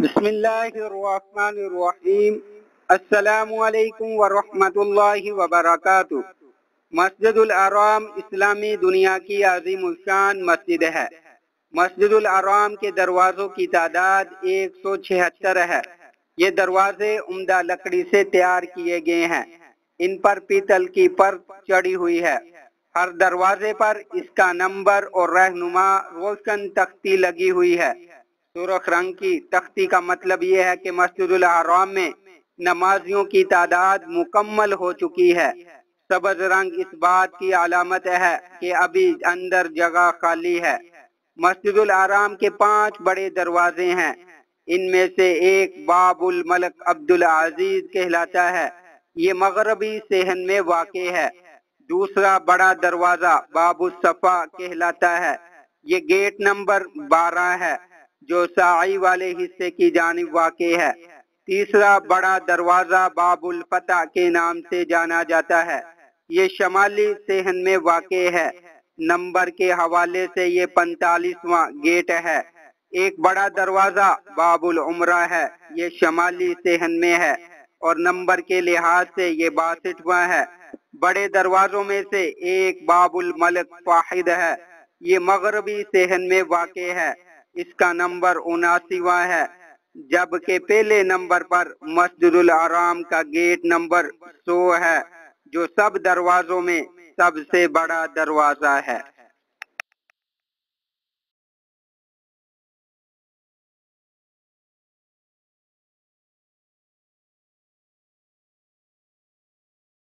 بسم اللہ الرحمن الرحیم۔ السلام علیکم ورحمۃ اللہ وبرکاتہ۔ مسجد الحرام اسلامی دنیا کی عظیم الشان مسجد ہے۔ مسجد الحرام کے دروازوں کی تعداد 176 ہے۔ یہ دروازے عمدہ لکڑی سے تیار کیے گئے ہیں۔ ان پر پیتل کی پرت چڑھی ہوئی ہے۔ ہر دروازے پر اس کا نمبر اور رہنما روشن تختی لگی ہوئی ہے۔ سرخ رنگ کی تختی کا مطلب یہ ہے کہ مسجد الحرام میں نمازیوں کی تعداد مکمل ہو چکی ہے۔ سبز رنگ اس بات کی علامت ہے کہ ابھی اندر جگہ خالی ہے۔ مسجد الحرام کے 5 بڑے دروازے ہیں۔ ان میں سے ایک باب الملک عبدالعزیز کہلاتا ہے۔ یہ مغربی صحن میں واقع ہے۔ دوسرا بڑا دروازہ باب الصفا کہلاتا ہے۔ یہ گیٹ نمبر 12 ہے جو ساعی والے حصے کی جانب واقع ہے۔ تیسرا بڑا دروازہ باب الفتح کے نام سے جانا جاتا ہے۔ یہ شمالی صحن میں واقع ہے۔ نمبر کے حوالے سے یہ 45واں گیٹ ہے۔ ایک بڑا دروازہ باب العمرہ ہے۔ یہ شمالی صحن میں ہے اور نمبر کے لحاظ سے یہ 62واں ہے۔ بڑے دروازوں میں سے ایک باب الملک واحد ہے۔ یہ مغربی صحن میں واقع ہے۔ اس کا نمبر 79واں ہے، جبکہ پہلے نمبر پر مسجد الحرام کا گیٹ نمبر 100 ہے جو سب دروازوں میں سب سے بڑا دروازہ ہے۔